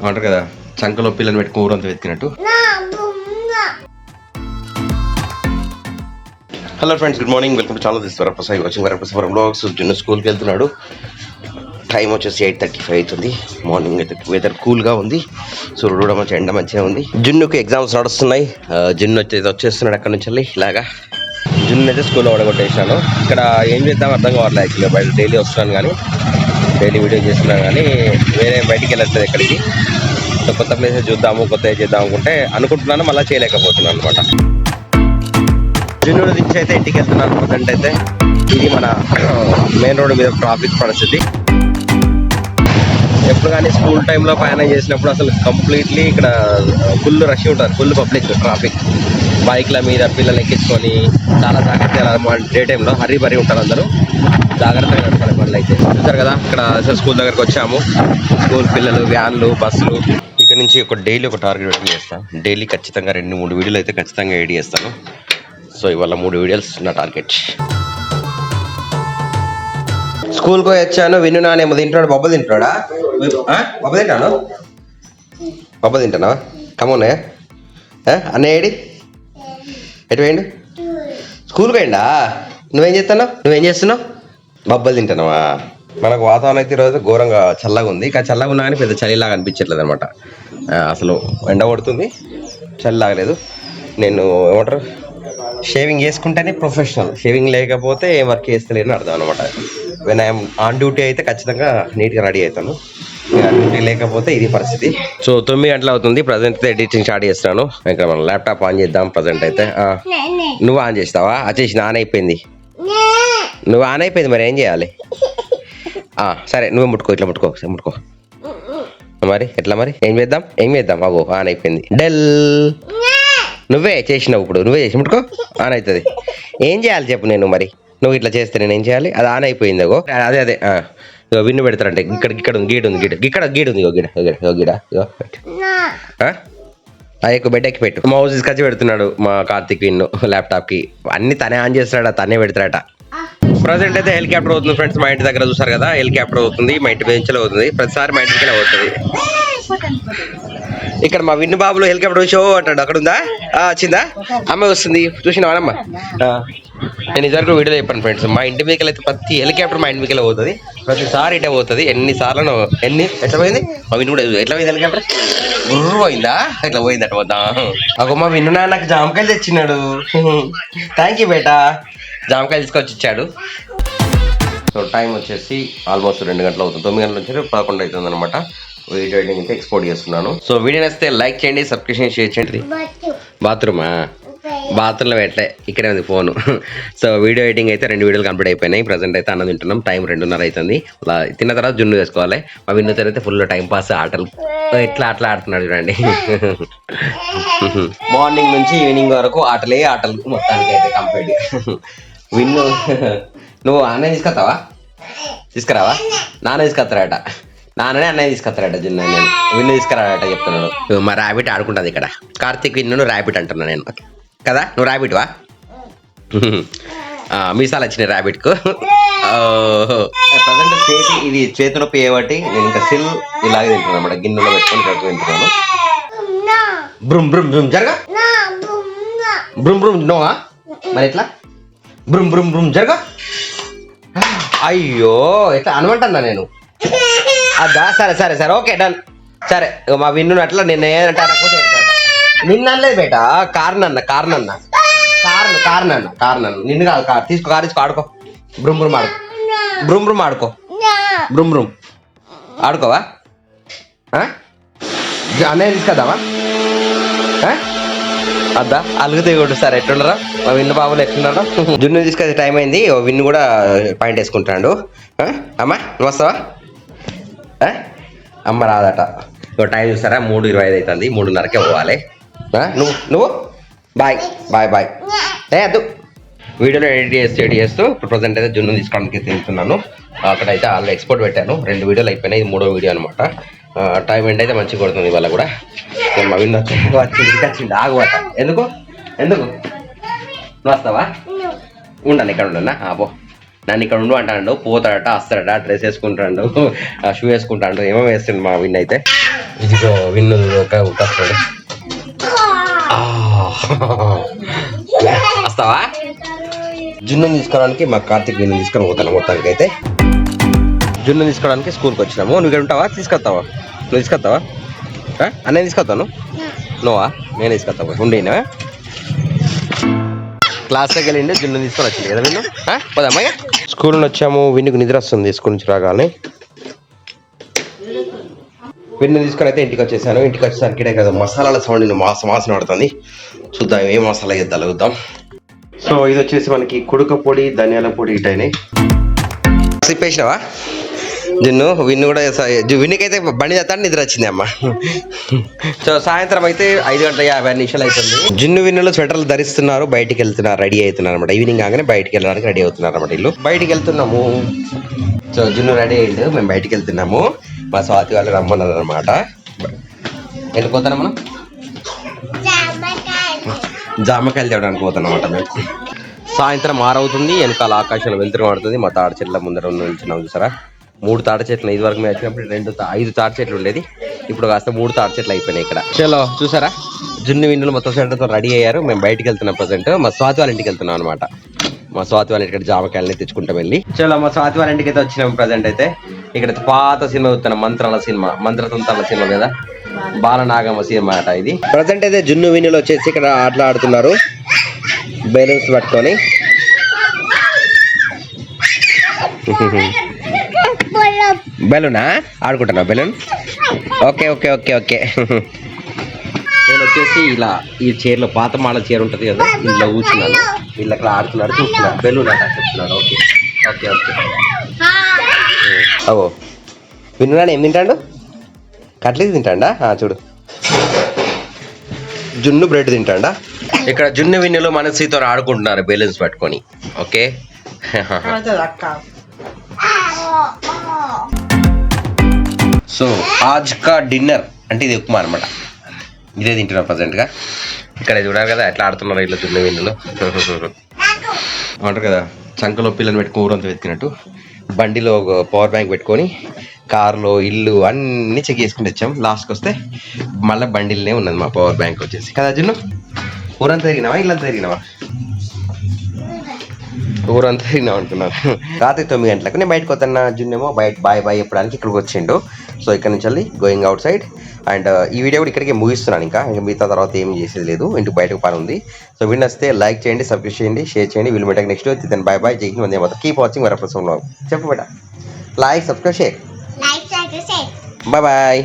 అంటారు కదా చంకలో పిల్లని పెట్టుకుని ఊరంతా వెతికినట్టు. Hello friends, good morning. Welcome to channel. This Varaprasad watching Varaprasad blogs. Junnu స్కూల్కి వెళ్తున్నాడు. టైం వచ్చేసి 8:35 అవుతుంది. మార్నింగ్ అయితే వెదర్ కూల్గా ఉంది. సూర్యుడు కూడా మంచి ఎండ మంచిగా ఉంది. జున్నుకి ఎగ్జామ్స్ నడుస్తున్నాయి. జున్ను వచ్చేస్తున్నాడు అక్కడ నుంచి ఇలాగా. జున్ను అయితే స్కూల్లో ఓడగొట్టేసాను. ఇక్కడ ఏం చేద్దాం అర్థం కావట్లేదు. యాక్చువల్గా బయట డైలీ వస్తున్నాను కానీ డైలీ వీడియో చేస్తున్నాను కానీ వేరే బయటికి వెళ్ళట్లేదు ఎక్కడికి. సో కొత్త ప్లేసెస్ చూద్దాము, కొత్త చేద్దాం అనుకుంటున్నాను, మళ్ళీ చేయలేకపోతున్నాను అనమాట. జున్నూరు నుంచి అయితే ఇంటికి వెళ్తున్నాను. ప్రజెంట్ అయితే ఇది మన మెయిన్ రోడ్డు మీద ట్రాఫిక్ పరిస్థితి. ఎప్పుడు కానీ స్కూల్ టైంలో ప్రయాణం చేసినప్పుడు అసలు కంప్లీట్లీ ఇక్కడ ఫుల్ రష్ ఉంటారు, ఫుల్ పబ్లిక్ ట్రాఫిక్. బైక్ల మీద పిల్లలు ఎక్కించుకొని చాలా జాగ్రత్తగా డే టైంలో హరీ బరీ ఉంటారు. అందరూ జాగ్రత్తగా నడపాలి పనులు అయితే. చూసారు కదా ఇక్కడ స్కూల్ దగ్గరకు వచ్చాము. స్కూల్ పిల్లలు, వ్యాన్లు, బస్సులు. ఇక్కడ నుంచి డైలీ ఒక టార్గెట్ పెట్టి చేస్తాను. డైలీ ఖచ్చితంగా 2-3 వీడియోలు అయితే ఖచ్చితంగా ఎడిట్ చేస్తాను. సో ఇవాళ 3 వీడియోస్ నా టార్గెట్. స్కూల్కి వచ్చాను. విన్ను నానేమో తింటున్నాడు. బొబ్బ తింటున్నాడా? బొబ్బ తింటాను. బొబ్బ తింటానా? కమోనే అన్నయ్య ఏడి ఎటు పోయిండు? స్కూల్కి పోయిండా? నువ్వేం చేస్తున్నావు? బొబ్బలు తింటున్నావా? మనకు వాతావరణం అయితే ఈరోజు ఘోరంగా చల్లగా ఉంది. కానీ చల్లగా ఉన్నా కానీ పెద్ద చలిలాగా అనిపించట్లేదు అనమాట. అసలు ఎండ కొడుతుంది, చలి లాగలేదు. నేను ఏమంటారు షేవింగ్ చేసుకుంటేనే ప్రొఫెషనల్, షేవింగ్ లేకపోతే ఏం వర్క్ చేస్తలేని అర్థం అనమాట. వెన్ ఐఎమ్ ఆన్ డ్యూటీ అయితే ఖచ్చితంగా నీట్గా రెడీ అవుతాను. డ్యూటీ లేకపోతే ఇది పరిస్థితి. సో 9 గంటలు అవుతుంది. ప్రజెంట్ అయితే ఎడిటింగ్ స్టార్ట్ చేస్తున్నాను. ఇక్కడ మనం ల్యాప్టాప్ ఆన్ చేద్దాం. ప్రజెంట్ అయితే నువ్వు ఆన్ చేస్తావా? వచ్చేసి ఆన్ అయిపోయింది. నువ్వు ఆన్ అయిపోయింది, మరి ఏం చేయాలి? సరే నువ్వే ముట్టుకో, ఇట్లా ముట్టుకో. మరి ఎట్లా మరి ఏం చేద్దాం? బాబు ఆన్ అయిపోయింది. డెల్ నువ్వే చేసినావు. ఇప్పుడు నువ్వే చేసి ముట్టుకో, ఆన్ అవుతుంది. ఏం చేయాలి చెప్పు? నేను మరి నువ్వు ఇట్లా చేస్తే నేను ఏం చేయాలి? అది ఆన్ అయిపోయింది. అదే విన్ను పెడతారంటే ఇక్కడ గీడు ఉంది. గీడ ఎక్కువ బెడ్ ఎక్కి పెట్టు. మౌజ్ తీసుకొచ్చి పెడుతున్నాడు మా కార్తిక్ విన్ను ల్యాప్టాప్కి. అన్ని తనే ఆన్ చేస్తాడట, తనే పెడతాడట. ప్రజెంట్ అయితే హెలికాప్టర్ అవుతుంది ఫ్రెండ్స్. మా ఇంటి దగ్గర చూసారు కదా, హెలికాప్టర్ అవుతుంది. మా ఇంటి బెంచ్లో అవుతుంది. ప్రతిసారి మా ఇంటికి అవుతుంది. ఇక్కడ మా విన్ను బాబులో హెలికాప్టర్ షో అంటాడు. అక్కడ ఉందా? వచ్చిందా? అమ్మాయి వస్తుంది. చూసినావానమ్మా? నేను ఇదివరకు వీడియో చెప్పాను ఫ్రెండ్స్. మా ఇంటి మీదకి అయితే ప్రతి హెలికాప్టర్ మా ఇంటి మీదకి పోతుంది. ప్రతిసారి ఇటే పోతుంది. ఎన్నిసార్లు ఎట్లా పోయింది? మా విన్ను కూడా ఎట్లా పోయింది హెలికాప్టర్? గుర్రు పోయిందా? ఇట్లా పోయింది అట్లా పోతా. ఒక మా విన్ను నాకు జామకాయలు తెచ్చినాడు. థ్యాంక్ యూ బేటా. జామకాయలు తీసుకొచ్చి ఇచ్చాడు. సో టైం వచ్చేసి ఆల్మోస్ట్ 2 గంటలు అవుతుంది. 9 గంటల నుంచి 11 అవుతుంది అనమాట. వీడియో ఎడిటింగ్ అయితే ఎక్స్పోర్ట్ చేస్తున్నాను. సో వీడియో నచ్చితే లైక్ చేయండి, సబ్స్క్రిప్షన్ షేర్ చేయండి. బాత్రూమా? బాత్రూంలో పెట్టలే, ఇక్కడే ఉంది ఫోను. సో వీడియో ఎడిటింగ్ అయితే 2 వీడియోలు కంప్లీట్ అయిపోయినాయి. ప్రజెంట్ అయితే అన్నం తింటున్నాం. టైం 2:30 అవుతుంది. అలా తిన్న తర్వాత జున్ను వేసుకోవాలి. మా విన్నుతో అయితే ఫుల్ టైం పాస్, ఆటలు అట్లా ఆడుతున్నాడు చూడండి. మార్నింగ్ నుంచి ఈవినింగ్ వరకు ఆటలు మొత్తానికి అయితే కంప్లీట్. విన్ను నువ్వు అన్నయ్య తీసుకురావా? నాన్న తీసుకొస్తారట. నాన్ననే అన్నయ్య తీసుకొస్తారట. జున్ను నేను విన్ను తీసుకురాడట చెప్తున్నాడు. మా ర్యాబిట్ ఆడుకుంటుంది ఇక్కడ. కార్తీక్ విన్ను ర్యాబిట్ అంటున్నా నేను కదా. నువ్వు ర్యాబిట్వా? మీసాలు వచ్చినాయి ర్యాబిట్కు. ప్రజెంట్ ఇది చేతి నొప్పి ఏబట్టి నేను ఇంకా సిల్ ఇలాగే తింటున్నాను అన్నమాట. గిన్నెలో పెట్టుకొని తింటున్నాను. బ్రూమ్ బ్రూమ్ బ్రూమ్ జరగా. బ్రూమ్ బ్రూమ్ నోవా? మరి ఎట్లా? బ్రూమ్ బ్రూమ్ బ్రూమ్ జరగా. అయ్యో ఎట్లా అనమంటున్నా నేను. అదా సరే ఓకే డన్. సరే మా విన్ను అట్లా నేను ఏంటంటే నిన్న అనలేదు బేటా. కారు నన్న నిన్ను కాదు. కారు తీసుకో ఆడుకో. బ్రూమ్ బ్రూమ్ ఆడుకో. బ్రూమ్ బ్రూమ్ ఆడుకోవా? అన్నయ్య తీసుకొద్దామా? అద్దా అలుగుతే కొడు. సరే ఎట్లున్నారా మా విన్ను బాబులు? ఎట్లున్నారా? జున్ను తీసుకొచ్చే టైం అయింది. విన్ను కూడా పాయింట్ వేసుకుంటాడు. అమ్మా నువ్వు వస్తావా? అమ్మ రాదట. టైం చూస్తారా? 3:25 అవుతుంది. 3:30కే పోవాలి. నువ్వు బాయ్ అద్దు. వీడియోలో ఎడిట్ చేస్తూ ఇప్పుడు ప్రజెంట్ అయితే జున్ను తీసుకోవడానికి తింటున్నాను. అక్కడైతే ఆల్రెడీ ఎక్స్పోర్ట్ పెట్టాను. 2 వీడియోలు అయిపోయినాయి. ఇది 3వ వీడియో అనమాట. టైం ఎండ్ అయితే మంచిగా కొడుతుంది ఇవాళ కూడా. మా విన్ను వచ్చింది. ఆగుబట్ట. ఎందుకు నువ్వు వస్తావా? ఉండను ఇక్కడ ఉండన్నా. పో. నన్ను ఇక్కడ ఉండు అంటాడు. పోతాడట, వస్తాడట, డ్రెస్ వేసుకుంటాడు, షూ వేసుకుంటాడు, ఏమో వేస్తుండు మా విన్ అయితే. ఇదిగో విన్ను వస్తాడు. వస్తావా? జున్ను తీసుకోవడానికి మా కార్తీక్ విన్ను తీసుకొని పోతాను. మొత్తానికి అయితే జున్ను తీసుకోవడానికి స్కూల్కి వచ్చినాము. నువ్వు ఇక్కడ ఉంటావా? తీసుకొస్తావా? నువ్వు తీసుకొస్తావా? అన్నీ తీసుకొస్తాను. నువ్వా? నేను తీసుకొస్తా. ఉండేనా క్లాస్లోకి వెళ్ళిండి జున్ను తీసుకొని వచ్చింది కదా విన్ను. పోదమ్మా స్కూల్ నుండి వచ్చాము. విన్నుకు నిద్ర వస్తుంది స్కూల్ నుంచి రాగానే. విన్ను తీసుకొని అయితే ఇంటికి వచ్చేసాను. ఇంటికి వచ్చేసరికి ఇడే కదా మసాలాల సౌండ్ వాసన పడుతుంది. చూద్దాం ఏ మసాలా చేద్దాం చూద్దాం. సో ఇది వచ్చేసి మనకి కుడుక పొడి, ధనియాల పొడి ఇటైనాయి. సిప్పేసినావా జున్ను? విన్ను కూడా విన్నుకైతే బండి చేస్తాను నిద్ర వచ్చింది అమ్మ. సో సాయంత్రం అయితే 5:50 అవుతుంది. జున్ను విన్నులో స్వెటర్లు ధరిస్తున్నారు, బయటికి వెళ్తున్నారు, రెడీ అవుతున్నారు అనమాట. ఈవినింగ్ కాగానే బయటికి వెళ్ళడానికి రెడీ అవుతున్నారు అనమాట. ఇల్లు బయటికి వెళ్తున్నాము. సో జున్ను రెడీ అయ్యిండు, మేము బయటికి వెళ్తున్నాము. మా స్వాతి వాళ్ళు రమ్మన్నారు అనమాట. వెళ్ళిపోతాను మనం జామకాయలు తేవడానికి పోతాను అనమాట. మేము సాయంత్రం 6 అవుతుంది. వెనకాల ఆకాశంలో వెళ్తురు పడుతుంది. మా తాడి చెట్ల ముందర నిల్చున్నాం చూసారా. 3 తాడి చెట్లు ఇది వరకు మేము వచ్చినప్పుడు 5 తాడి చెట్లు ఉండేది. ఇప్పుడు కాస్త 3 తాడి చెట్లు అయిపోయినాయి ఇక్కడ. చలో చూసారా జున్ను విన్నులు మొత్తం సెంటర్తో రెడీ అయ్యారు. మేము బయటికి వెళ్తున్నాం. ప్రజెంట్ మా స్వాతి వాళ్ళ ఇంటికి వెళ్తున్నాం అనమాట. మా స్వాతి వాళ్ళ ఇంటికి జామకాయలని తెచ్చుకుంటాం వెళ్ళి. చలో మా స్వాతి వాళ్ళ ఇంటికి అయితే వచ్చినాం. ప్రజెంట్ అయితే ఇక్కడ పాత సినిమా చూస్తున్నాం, మంత్రాల సినిమా, మంత్రతంత్రాల సినిమా కదా, బాలనాగమ్మ సినిమా అట ఇది. ప్రజెంట్ అయితే జున్ను విన్నులు వచ్చేసి ఇక్కడ ఆటలు ఆడుతున్నారు బెలూన్స్ పట్టుకొని. బెలూనా ఆడుకుంటున్నా? Balloon okay okay okay okay. నేను వచ్చేసి ఇలా ఈ చైర్లో పాత మోడల్ చైర్ ఉంటుంది కదా, ఇంట్లో కూర్చున్నాను. వీళ్ళు అక్కడ ఆడుతున్నారు, చూస్తున్నారు. బెలూన్ అట చెప్తున్నాడు. Okay okay okay. అవో విన్నునా ఏం తింటాడు? కట్లెట్ తింటాడా? చూడు జున్ను బ్రెడ్ తింటాడా. ఇక్కడ జున్ను విన్నులు మనసుతో ఆడుకుంటున్నారు బెలూన్స్ పట్టుకొని. ఓకే సో ఆజ్ కా డిన్నర్ అంటే ఇది ఉప్మా అనమాట. ఇదే తింటున్నారు ప్రజెంట్గా. ఇక్కడ చూడాలి కదా ఎట్లా ఆడుతున్నారు ఇట్లా జున్ను విన్నులు. అంటారు కదా చంకలో పిల్లలు పెట్టుకుని ఊరంతా వెతికినట్టు బండిలో పవర్ బ్యాంక్ పెట్టుకొని కారులో ఇల్లు అన్నీ చెక్ చేసుకుని వచ్చాం. లాస్ట్కి వస్తే మళ్ళీ బండిలోనే ఉన్నది మా పవర్ బ్యాంక్ వచ్చేసి కదా. జున్ను ఊరంతా తిరిగినావా ఇల్లంతా తిరిగినావా? ఊరంతా తిరిగినావు అంటున్నాను. రాత్రి 9 గంటలకు నేను బయటకు వస్తున్నా. జున్నేమో బయట బాయ్ బాయ్ చెప్పడానికి ఇక్కడికి వచ్చిండు. సో ఇక్కడ నుంచి వెళ్ళి గోయింగ్ అవుట్ సైడ్. అండ్ ఈ వీడియో కూడా ఇక్కడికి ముగిస్తున్నాను. ఇంకా మిగతా తర్వాత ఏం చేసేది లేదు, ఇంటికి బయటకు పని ఉంది. సో వీడియో నచ్చితే లైక్ చేయండి, సబ్స్క్రైబ్ చేయండి, షేర్ చేయండి. వీళ్ళు మీటకి నెక్స్ట్ వచ్చి బాయ్ బాయ్. జై హింద్, వందే మాతరం. Keep watching Varaprasad vlog. చెప్పు బేట. Like subscribe share. Bye bye.